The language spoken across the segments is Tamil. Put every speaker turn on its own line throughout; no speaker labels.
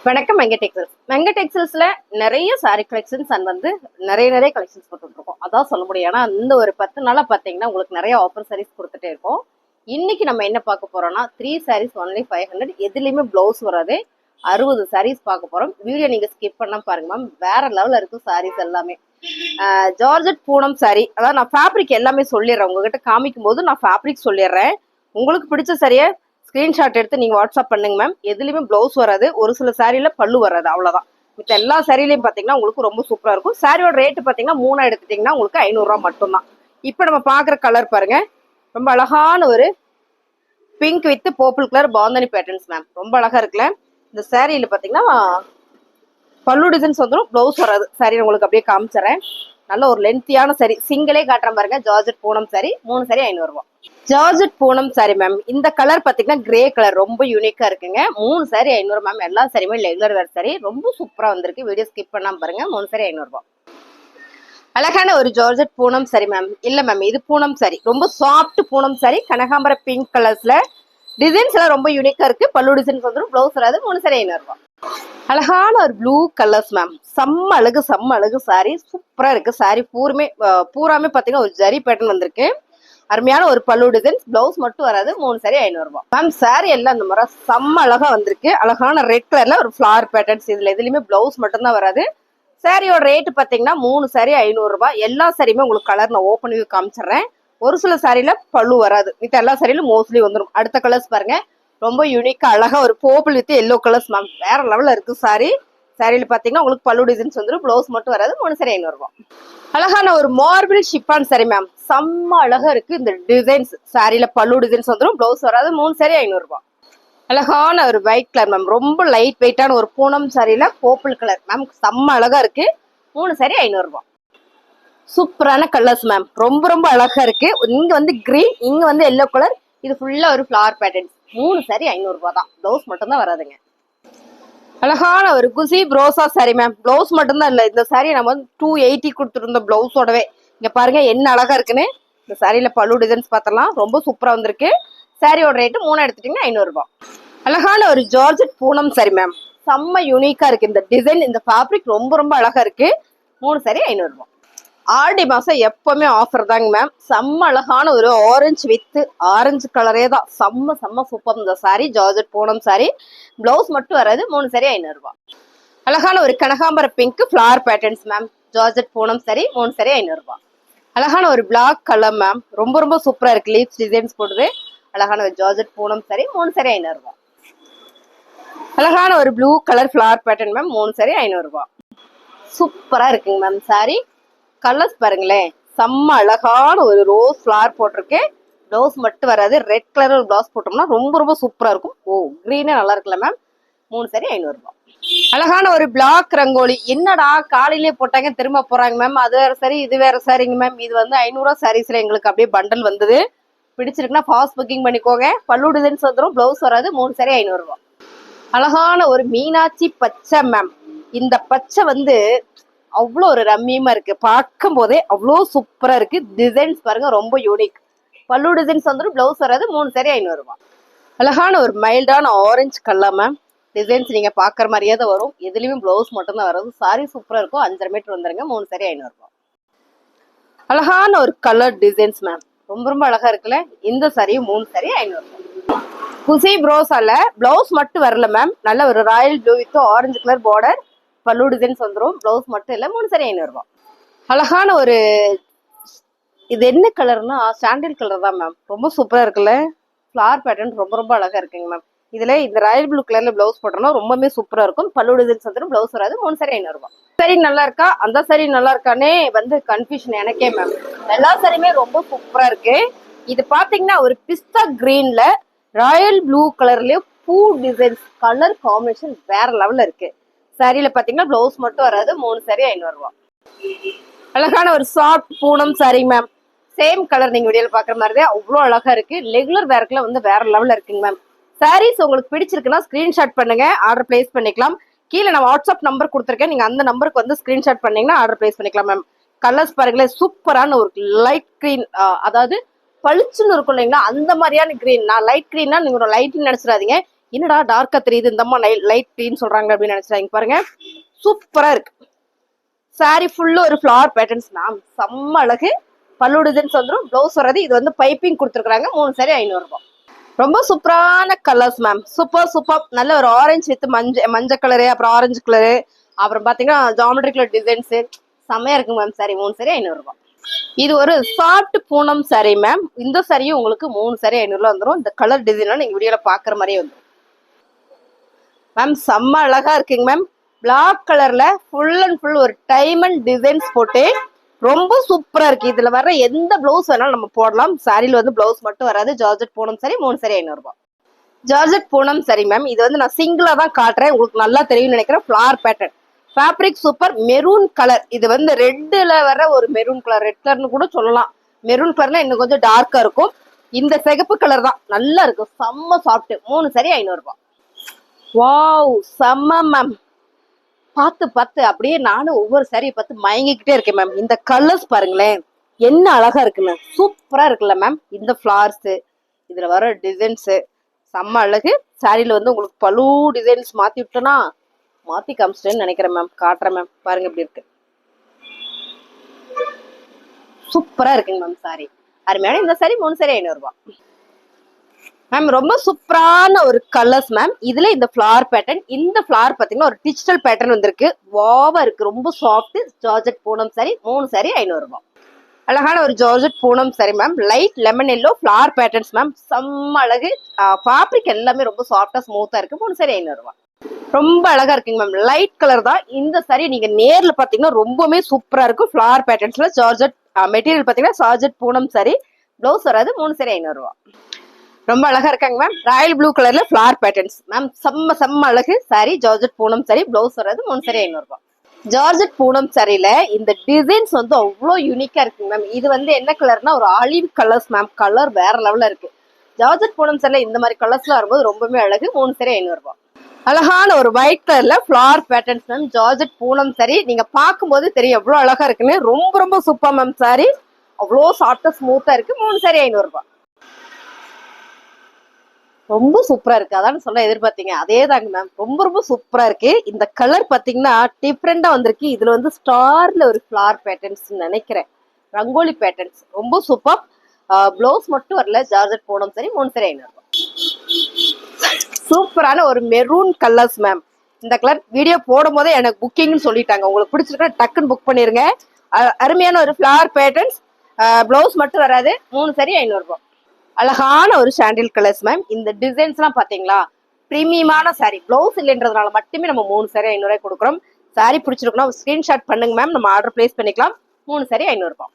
வணக்கம் வெங்கட் டெக்ஸ்டைல்ஸ். வெங்கட் டெக்ஸ்டைல்ஸ்ல நிறைய சாரி கலெக்ஷன்ஸ் அண்ட் நிறைய கலெக்ஷன்ஸ் போட்டுட்டு இருக்கோம். அதான் சொல்ல முடியும். ஏன்னா இந்த ஒரு 10 நாளா பாத்தீங்கன்னா உங்களுக்கு நிறைய ஆஃபர் சாரீஸ் கொடுத்துட்டே இருக்கோம். இன்னைக்கு நம்ம என்ன பார்க்க போறோம்னா 3 சாரீஸ் ஒன்லி 500. எதுலயுமே பிளவுஸ் வராது. 60 சாரீஸ் பார்க்க போறோம். வீடியோ நீங்க ஸ்கிப் பண்ணா பாருங்க மேம். வேற லெவல்ல இருக்கும் சாரீஸ் எல்லாமே. Georgette Poonam sorry. அதாவது நான் ஃபேப்ரிக் எல்லாமே சொல்லிடுறேன். உங்ககிட்ட காமிக்கும் போது நான் ஃபேப்ரிக் சொல்லிடுறேன். உங்களுக்கு பிடிச்ச சாரியை ஸ்கிரீன்ஷாட் எடுத்து நீங்க வாட்ஸ்அப் பண்ணுங்க மேம். எதுலயுமே பிளவுஸ் வராது. ஒரு சில சாரியில பல்லு வராது, அவ்வளவுதான். மித்த எல்லா சாரிலையும் பாத்தீங்கன்னா உங்களுக்கு ரொம்ப சூப்பரா இருக்கும். சாரியோட ரேட்டு பாத்தீங்கன்னா 3 எடுத்துட்டீங்கன்னா உங்களுக்கு 500 ரூபாய் மட்டும்தான். இப்ப நம்ம பாக்குற கலர் பாருங்க, ரொம்ப அழகான ஒரு pink with purple colour bandhani patterns ma'am. ரொம்ப அழகா இருக்குல்ல. இந்த சாரியில பாத்தீங்கன்னா பல்லு டிசைன்ஸ் வந்துடும், பிளவுஸ் வராது. சாரி உங்களுக்கு அப்படியே காமிச்சிடறேன். நல்ல ஒரு லென்த்தியான சாரி, சிங்கிளே காட்டுற பாருங்க. ஜார்ஜெட் பூனம் சாரி, 3 சாரி 500 ரூபாய். Georgette Poonam sari ma'am. இந்த கலர் பாத்தீங்கன்னா கிரே கலர், ரொம்ப யூனிக்கா இருக்குங்க. 3 சாரி 500 மேம். எல்லா சாரியுமே ரெகுலர் வேர் சாரி, ரொம்ப சூப்பரா வந்திருக்கு. வீடியோ ஸ்கிப் பண்ணாம பாருங்க. 3 சாரி 500 ரூபாய். அழகான ஒரு ஜார்ஜெட் பூனம் சாரி மேம். இல்ல மேம், இது பூனம் சாரி, ரொம்ப சாஃப்ட் பூனம் சாரி. கனகாம்பர பிங்க் கலர்ஸ்ல டிசைன்ஸ் எல்லாம் ரொம்ப யூனிக்கா இருக்கு. பல்லு டிசைன்ஸ் வந்துடும், பிளவுஸ் வராது. 3 சாரி 500 ரூபாய். அழகான ஒரு ப்ளூ கலர்ஸ் மேம். செம்ம அழகு சாரி, சூப்பரா இருக்கு. சாரி பூராமே பாத்தீங்கன்னா ஒரு ஜரி பேட்டர்ன் வந்திருக்கு. அருமையான ஒரு பல்லு டிசைன்ஸ், பிளவுஸ் மட்டும் வராது. 3 சாரி 500 ரூபாய் மேம். சாரி எல்லாம் இந்த மாதிரி செம்ம அழகா வந்திருக்கு. அழகான ரெட் கலர்ல ஒரு ஃபிளவர் பேட்டர்ன்ஸ். இதுல எதுலயுமே பிளவுஸ் மட்டும் தான் வராது. சாரியோட ரேட்டு பாத்தீங்கன்னா 3 சாரி 500 ரூபாய். எல்லா சாரியுமே உங்களுக்கு கலர் நான் ஓப்பன் பண்ணி காமிச்சிடுறேன். ஒரு சில சாரியில பல்லு வராது, மித்த எல்லா சாரியிலும் மோஸ்ட்லி வந்துடும். அடுத்த கலர்ஸ் பாருங்க, ரொம்ப யூனிக்கா அழகா ஒரு purple with yellow colours ma'am. வேற லெவல்ல இருக்கு சாரி. சாரியில பாத்தீங்கன்னா உங்களுக்கு பல்லு டிசைன்ஸ் வந்துடும், பிளவுஸ் மட்டும் வராது. 3 சாரி 500 ரூபாய். அழகான ஒரு மார்பிள் ஷிப்பான் சாரி மேம். செம்ம அழகா இருக்கு இந்த டிசைன்ஸ். சாரியில பல்லு டிசைன்ஸ் வந்துடும், பிளவுஸ் வராது. 3 சாரி 500 ரூபாய். அழகான ஒரு ஒயிட் கலர் மேம். ரொம்ப லைட் வெயிட்டான ஒரு பூனம் சாரியில பர்பிள் கலர் மேம். செம்ம அழகா இருக்கு. 3 சாரி 500 ரூபாய். சூப்பரான கலர்ஸ் மேம். ரொம்ப அழகா இருக்கு. இங்க வந்து கிரீன், இங்க வந்து எல்லோ கலர். இது ஃபுல்லா ஒரு ஃபிளவர் பேட்டர்ன். 3 சாரி 500 ரூபாய் தான். பிளவுஸ் மட்டும் தான் வராதுங்க. அழகான ஒரு குசி ரோசா சாரி மேம். பிளவுஸ் மட்டும் தான் இல்ல, இந்த சாரி நம்ம வந்து 280 கொடுத்துருந்தோம் பிளவுஸோடவே. இங்க பாருங்க என்ன அழகா இருக்குன்னு. இந்த சாரியில பல்லு டிசைன்ஸ் பார்த்தலாம், ரொம்ப சூப்பரா வந்திருக்கு. சாரியோட ரேட்டு 3 எடுத்துட்டீங்கன்னா 500 ரூபாய். அழகான ஒரு ஜார்ஜெட் பூனம் சாரி மேம். செம்ம யூனிக்கா இருக்கு இந்த டிசைன். இந்த ஃபேப்ரிக் ரொம்ப அழகா இருக்கு. 3 சாரி 500 ரூபாய். ஆடி மாசம் எப்பவுமே ஆஃபர் தாங்க மேம். செம்ம அழகான ஒரு ஆரஞ்சு வித் ஆரஞ்சு கலரே தான். செம்ம சூப்பர் இந்த சாரி. ஜார்ஜெட் பூனம் சாரி, பிளவுஸ் மட்டும் வராது. 3 சாரி 500 ரூபாய். அழகான ஒரு கனகாம்பர pink flower patterns ma'am. Georgette Poonam sari, 3 sari 500 ரூபாய். அழகான ஒரு பிளாக் கலர் மேம். ரொம்ப சூப்பரா இருக்கு. லீவ்ஸ் டிசைன்ஸ் போடுது. அழகான ஒரு ஜார்ஜெட் பூனம் சாரி, 3 சாரி 500 ரூபாய். அழகான ஒரு blue colour flower pattern ma'am. 3 sari 500 ரூபாய். சூப்பரா இருக்குங்க மேம் சாரி. கலர்ஸ் பாருங்களேன், செம்ம அழகான ஒரு ரோஸ் ஃபிளவர் போட்டிருக்கு. பிளவுஸ் மட்டும் வராது. ரெட் கலர் ஒரு பிளவுஸ் போட்டோம்னா ரொம்ப சூப்பரா இருக்கும். கிரீனே நல்லா இருக்குல்ல மேம். 3 சாரி 500 ரூபாய். அழகான ஒரு பிளாக் ரங்கோலி. என்னடா காலையிலேயே போட்டாங்க திரும்ப போறாங்க மேம், அது வேற சாரி இது வேற சாரிங்க மேம். இது வந்து 500 ரூபாய் சாரீஸ்ல எங்களுக்கு அப்படியே பண்டல் வந்தது. பிடிச்சிருக்குன்னா ஃபாஸ்ட் புக்கிங் பண்ணிக்கோங்க. பல்லு டிசைன்ஸ் வந்துடும், பிளவுஸ் வராது. 3 சாரி 500 ரூபாய். அழகான ஒரு மீனாட்சி பச்சை மேம். இந்த பச்சை வந்து அவ்வளோ ஒரு ரம்மியமா இருக்கு. பார்க்கும் போதே அவ்வளோ சூப்பரா இருக்கு. டிசைன்ஸ் பாருங்க, ரொம்ப யூனிக். பல்லு டிசைன்ஸ் வந்துடும், பிளவுஸ் வராது. 3 சாரி 500 ரூபாய். அழகான ஒரு மைல்டான ஆரஞ்சு கலர் மேம். டிசைன்ஸ் நீங்க பாக்குற மாதிரியே தான் வரும். எதுலயுமே பிளவுஸ் மட்டும் தான் வரும். சாரி சூப்பரா இருக்கும். 5.5 மீட்டர் வந்துருங்க. 3 சாரி 500 ரூபாய். அழகான ஒரு கலர் டிசைன்ஸ் மேம். ரொம்ப அழகா இருக்குல்ல. இந்த சாரியும் 3 சாரி 500 ரூபாய். குசி ப்ரோஸால பிளவுஸ் மட்டும் வரல மேம். நல்ல ஒரு Royal blue with orange colour border. பல்லு டிசைன்ஸ் வந்துடும், பிளவுஸ் மட்டும் இல்ல. 3 சாரி 500 ரூபாய். அழகான ஒரு இது என்ன கலர்னா சாண்டில் கலர் தான் மேம். ரொம்ப சூப்பரா இருக்குல்ல. ஃபிளவர் பேட்டர்ன் ரொம்ப அழகா இருக்குங்க மேம். இதுல இந்த ராயல் ப்ளூ கலர்ல பிளவுஸ் போட்டோம்னா ரொம்பவே சூப்பரா இருக்கும். பல்லு டிசைன்ஸ் வந்துடும், பிளவுஸ் வராது. 3 சாரி 500 ரூபாய். சரி நல்லா இருக்கா, அந்த சாரி நல்லா இருக்கானே வந்து கன்ஃபியூஷன் எனக்கே மேம். எல்லா சாரியுமே ரொம்ப சூப்பரா இருக்கு. இது பாத்தீங்கன்னா ஒரு பிஸ்தா கிரீன்ல ராயல் ப்ளூ கலர்லயே பூ டிசைன்ஸ். கலர் காம்பினேஷன் வேற லெவல்ல இருக்கு. சாரியில பாத்தீங்கன்னா பிளவுஸ் மட்டும் வராது. 3 சாரி 500 ரூபாய். அழகான ஒரு soft Poonam sari ma'am. Same colour நீங்க வீடியோல பாக்குற மாதிரி அவ்வளவு அழகா இருக்கு. ரெகுலர் வேர்க்குல வந்து வேற லெவல்ல இருக்குங்க மேம். சாரீஸ் உங்களுக்கு பிடிச்சிருக்குன்னா ஸ்கிரீன்ஷாட் பண்ணுங்க, ஆர்டர் பிளேஸ் பண்ணிக்கலாம். கீழே நான் வாட்ஸ்அப் நம்பர் கொடுத்துருக்கேன். நீங்க அந்த நம்பருக்கு வந்து ஸ்கிரீன்ஷாட் பண்ணீங்கன்னா ஆர்டர் பிளேஸ் பண்ணிக்கலாம் மேம். கலர்ஸ் பாருங்களேன், சூப்பரான ஒரு லைட் கிரீன், அதாவது பளிச்சுன்னு இருக்கும் இல்லைங்களா, அந்த மாதிரியான கிரீன். நான் லைட் கிரீன்னா நீங்க ஒரு லைட்னு நினைச்சிடாதீங்க. என்னடா டார்க்கா தெரியுது இந்த அம்மா லைட் க்ரீன் சொல்றாங்க அப்படின்னு நினைச்சாங்க. பாருங்க சூப்பரா இருக்கு. சாரி ஃபுல்லு ஒரு ஃபிளவர் பேட்டர்ன்ஸ் மேம், செம்ம அழகு. பல்லு டிசைன்ஸ் வந்துடும், பிளவுஸ் வர்றது. இது வந்து பைப்பிங் கொடுத்துருக்காங்க. 3 சாரி 500 ரூபாய். ரொம்ப சூப்பரான கலர்ஸ் மேம், சூப்பர் சூப்பர். நல்ல ஒரு ஆரஞ்சு வித் மஞ்சள் கலரு, அப்புறம் ஆரஞ்சு கலரு, அப்புறம் பாத்தீங்கன்னா ஜாமெட்ரி கலர் டிசைன்ஸ் செம்மையா இருக்கு மேம். சாரி 3 சாரி 500 ரூபாய். இது ஒரு சாஃப்ட் பூனம் சாரி மேம். இந்த சாரியும் உங்களுக்கு 3 சாரி 500 ரூபாய் வந்துடும். இந்த கலர் டிசைன் நீங்க வீடியோல பாக்குற மாதிரியே வந்துடும் மேம். செம்ம அழகா இருக்குங்க மேம். பிளாக் கலர்ல ஃபுல் அண்ட் ஃபுல் ஒரு டைமண்ட் டிசைன்ஸ் போட்டு ரொம்ப சூப்பரா இருக்கு. இதுல வர எந்த பிளவுஸ் வேணாலும் நம்ம போடலாம். சாரியில வந்து பிளவுஸ் மட்டும் வராது. ஜார்ஜெட் பூனம் சாரி 3 சாரி 500 ரூபாய். Georgette Poonam sari ma'am. இது வந்து நான் சிங்கிளா தான் காட்டுறேன், உங்களுக்கு நல்லா தெரியும் நினைக்கிறேன். Flower pattern, fabric super. Maroon colour, இது வந்து ரெட்ல வர ஒரு மெரூன் கலர், ரெட் கலர்னு கூட சொல்லலாம். மெரூன் கலர்னா இன்னும் கொஞ்சம் டார்க்கா இருக்கும். இந்த சிகப்பு கலர் தான் நல்லா இருக்கும், செம்ம சாஃப்ட். 3 சாரி 500 ரூபாய். வாவ் செம்ம மேம். பார்த்து அப்படியே நானும் ஒவ்வொரு சாரியை பார்த்து மயங்கிக்கிட்டே இருக்கேன் மேம். இந்த கலர்ஸ் பாருங்களேன், என்ன அழகா இருக்கு மேம். சூப்பரா இருக்குல்ல மேம். இந்த ஃபிளவர்ஸ், இதுல வர டிசைன்ஸ் செம்ம அழகு. சாரியில வந்து உங்களுக்கு பலு டிசைன்ஸ் மாத்தி விட்டோன்னா மாத்தி காமிச்சிட்டேன்னு நினைக்கிறேன் மேம். காட்டுறேன் மேம், பாருங்க எப்படி இருக்கு. சூப்பரா இருக்குங்க மேம். சாரி அருமையான இந்த சாரி 3 சாரி 500 ரூபாய் மேம். ரொம்ப சூப்பரான ஒரு கலர்ஸ் மேம். இதுல இந்த ஃபிளவர் பேட்டர்ன், இந்த ஃபிளவர் பாத்தீங்கன்னா ஒரு டிஜிட்டல் பேட்டர்ன் வந்திருக்கு. வாவா இருக்கு, ரொம்ப சாஃப்ட். ஜார்ஜெட் பூனம் சாரி 3 சாரி 500 ரூபாய். அழகான ஒரு georgette Poonam sari ma'am. Light lemon yellow flower patterns ma'am, செம்ம அழகு. ஃபேப்ரிக் எல்லாமே ரொம்ப சாஃப்டா ஸ்மூத்தா இருக்கு. 3 சாரி 500 ரூபாய். ரொம்ப அழகா இருக்குங்க மேம். லைட் கலர் தான். இந்த சாரி நீங்க நேர்ல பாத்தீங்கன்னா ரொம்பவே சூப்பரா இருக்கும். ஃபிளவர் பேட்டர்ன்ஸ்ல ஜார்ஜெட் மெட்டீரியல் பாத்தீங்கன்னா ஜார்ஜெட் பூனம் சாரி. பிளவுஸ் வராது. 3 சாரி 500 ரூபாய். ரொம்ப அழகா இருக்காங்க மேம். ராயல் ப்ளூ கலர்ல ஃபிளவர் பேட்டர்ன்ஸ் மேம், செம்ம அழகு. Sorry georgette Poonam sari. Blouse வராது. 3 சாரி 500 ரூபாய். ஜார்ஜெட் பூனம் சாரியில இந்த டிசைன்ஸ் வந்து அவ்வளோ யூனிக்கா இருக்குங்க மேம். இது வந்து என்ன கலர்னா ஒரு ஆலிவ் கலர்ஸ் மேம். கலர் வேற லெவல்ல இருக்கு. ஜார்ஜெட் பூனம் சாரில இந்த மாதிரி கலர்ஸ்ல வரும்போது ரொம்பவே அழகு. 3 சாரி 500 ரூபாய். அழகான ஒரு ஒயிட் கலர்ல flower patterns ma'am. Georgette Poonam sorry. நீங்க பார்க்கும்போது தெரியும் எவ்வளவு அழகா இருக்குன்னு. ரொம்ப சூப்பர் மேம். சாரி அவ்வளோ சாஃப்டா ஸ்மூத்தா இருக்கு. 3 சாரி 500 ரூபாய். ரொம்ப சூப்பரா இருக்கு. அதான் சொல்ல எதிர்பார்த்தீங்க, அதே தாங்க மேம். ரொம்ப சூப்பரா இருக்கு. இந்த கலர் பாத்தீங்கன்னா டிஃப்ரெண்டா வந்திருக்கு. இதுல வந்து ஸ்டார்ல ஒரு ஃபிளவர் பேட்டர்ன்ஸ் நினைக்கிறேன், ரங்கோலி பேட்டர்ன்ஸ். ரொம்ப சூப்பர். பிளவுஸ் மட்டும் வரல. ஜார்ஜெட் பூனம் சாரி 3 சாரி 500 ரூபாய். சூப்பரான ஒரு மெரூன் கலர்ஸ் மேம். இந்த கலர் வீடியோ போடும் போதே எனக்கு புக்கிங்னு சொல்லிட்டாங்க. உங்களுக்கு பிடிச்சிருக்கா டக்குன்னு புக் பண்ணிருங்க. அருமையான ஒரு ஃபிளவர் பேட்டர்ன்ஸ். பிளவுஸ் மட்டும் வராது. 3 சாரி 500 ரூபாய். அழகான ஒரு சாண்டில் கலர்ஸ் மேம். இந்த டிசைன்ஸ் எல்லாம் பாத்தீங்களா, பிரீமியமான சாரி. பிளவுஸ் இல்லைன்றதுனால மட்டுமே நம்ம 3 சாரி 500 ரூபாய் கொடுக்குறோம். சாரி பிடிச்சிருக்கணும் ஸ்கிரீன்ஷாட் பண்ணுங்க மேம், நம்ம ஆர்டர் பிளேஸ் பண்ணிக்கலாம். 3 சாரி 500 ரூபாய்.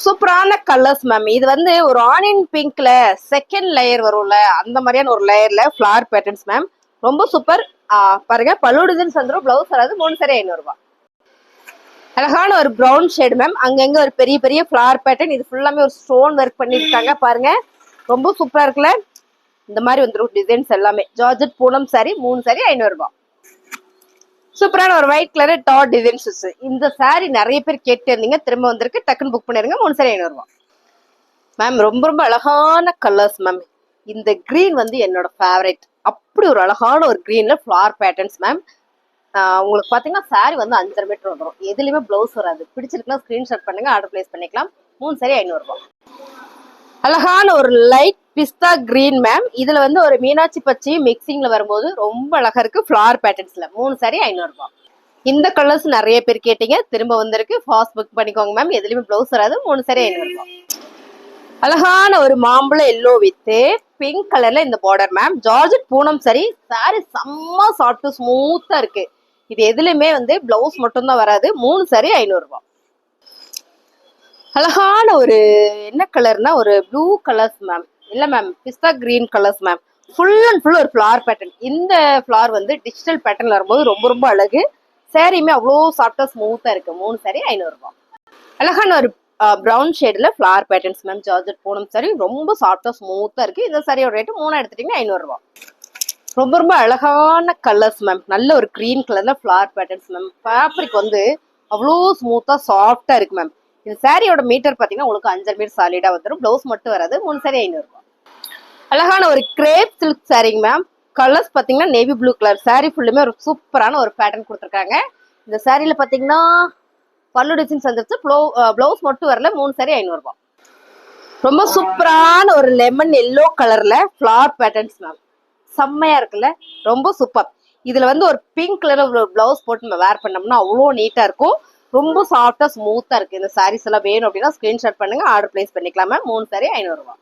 சூப்பரான கலர்ஸ் மேம். இது வந்து ஒரு ஆனியன் பிங்க்ல செகண்ட் லேயர் வரும்ல, அந்த மாதிரியான ஒரு லேயர்ல ஃபிளவர் பேட்டர்ன்ஸ் மேம். ரொம்ப சூப்பர். பாருங்க பல்லு டிசைன்ஸ் வந்துடும். பிளவுஸ் வராது. 3 சாரி 500 ரூபாய். அழகான ஒரு ப்ரௌன் ஷேடு மேம். அங்கங்க ஒரு பெரிய ஃபிளவர் பேட்டர்ன். இது ஃபுல்லாமே ஒரு ஸ்டோன் ஒர்க் பண்ணிருக்காங்க பாருங்க. ரொம்ப சூப்பரா இருக்குல்ல. இந்த மாதிரி வந்துடும் டிசைன்ஸ் எல்லாமே. ஜார்ஜெட் பூனம் சாரி 3 சாரி 500 ரூபாய். சூப்பரான ஒரு ஒயிட் கலர் டாட் டிசைன்ஸ். இந்த சாரி நிறைய பேர் கேட்டு இருந்தீங்க, திரும்ப வந்திருக்கு. டக்குன்னு புக் பண்ணிருங்க. 3 சாரி 500 ரூபாய் மேம். ரொம்ப அழகான கலர்ஸ் மேம். இந்த கிரீன் வந்து என்னோட ஃபேவரட். அப்படி ஒரு அழகான ஒரு கிரீன்ல ஃபிளவர் பேட்டர்ன்ஸ் மேம். உங்களுக்கு பாத்தீங்கன்னா சாரி வந்து 5.5 மீட்டர் வந்துடும். எதுலயுமே பிளவுஸ் வராது. பிடிச்சிருக்குன்னா ஸ்கிரீன்ஷாட் பண்ணுங்க, ஆர்டர் பிளேஸ் பண்ணிக்கலாம். 3 சாரி 500 ரூபாய். அழகான ஒரு லைட் பிஸ்தா கிரீன் மேம். இதுல வந்து ஒரு மீனாட்சி பச்சையும் மிக்சிங்ல வரும்போது ரொம்ப அழகா இருக்கு. ஃபிளவர் பேட்டர்ன்ஸ்ல 3 சாரி 500 ரூபாய். இந்த கலர்ஸ் நிறைய பேர் கேட்டீங்க, திரும்ப வந்திருக்கு. ஃபாஸ்ட் புக் பண்ணிக்கோங்க மேம். எதுலயுமே பிளவுஸ் வராது. 3 சாரி 500 ரூபாய். அழகான ஒரு மாம்பழ எல்லோ வித் பிங்க் கலர்ல இந்த border ma'am. Georgette Poonam sorry. Sorry செம்ம சாஃப்ட் ஸ்மூத்தா இருக்கு. இது எதுலயுமே வந்து பிளவுஸ் மட்டும் தான் வராது. 3 சாரி 500 ரூபாய். அழகான ஒரு என்ன கலர்னா ஒரு ப்ளூ கலர்ஸ் மேம். இல்ல மேம், பிஸ்தா green colours ma'am. Full and full ஒரு ஃபிளவர் பேட்டர்ன். இந்த ஃபிளவர் வந்து டிஜிட்டல் பேட்டர்ன்ல வரும்போது ரொம்ப அழகு. சாரியுமே அவ்வளோ சாஃப்டா ஸ்மூத்தா இருக்கு. 3 சாரி 500 ரூபாய். அழகான ஒரு ப்ரௌன் ஷேட்ல flower patterns ma'am. Georgette Poonam sari. ரொம்ப சாஃப்டா ஸ்மூத்தா இருக்கு. இந்த சாரியோட ரேட்டு 3 எடுத்துட்டீங்கன்னா 500 ரூபாய். ரொம்ப அழகான கலர்ஸ் மேம். நல்ல ஒரு கிரீன் கலர்ல ஃபிளவர் பேட்டர்ன்ஸ் மேம். ஃபேப்ரிக் வந்து அவ்வளோ ஸ்மூத்தா சாஃப்டா இருக்கு மேம். இந்த சாரியோட மீட்டர் பாத்தீங்கன்னா உங்களுக்கு 5.5 மீட்டர் சாலிடா வந்துடும். பிளவுஸ் மட்டும் வராது. 3 சாரி 500 ரூபாய். அழகான ஒரு கிரேப் சில்க் சாரிங்க மேம். கலர்ஸ் பாத்தீங்கன்னா நேவி ப்ளூ கலர். சாரி ஃபுல்லுமே ஒரு சூப்பரான ஒரு பேட்டர்ன் கொடுத்துருக்காங்க. இந்த சாரியில பாத்தீங்கன்னா பல்லு டிசைன்ஸ் வந்துருச்சு. பிளவுஸ் மட்டும் வரல. 3 சாரி 500 ரூபாய். ரொம்ப சூப்பரான ஒரு லெமன் எல்லோ கலர்ல ஃபிளவர் பேட்டர்ன்ஸ் மேம். செம்மையா இருக்குல்ல, ரொம்ப சூப்பர். இதுல வந்து ஒரு பிங்க் கலர் ஒரு பிளவுஸ் போட்டு நம்ம வேர் பண்ணோம்னா அவ்வளோ நீட்டா இருக்கும். ரொம்ப சாஃப்டா ஸ்மூத்தா இருக்கு. இந்த சாரீஸ் எல்லாம் வேணும் அப்படின்னா ஸ்கிரீன்ஷாட் பண்ணுங்க, ஆர்டர் பிளேஸ் பண்ணிக்கலாம் மேம். 3 சாரி 500 ரூபாய்.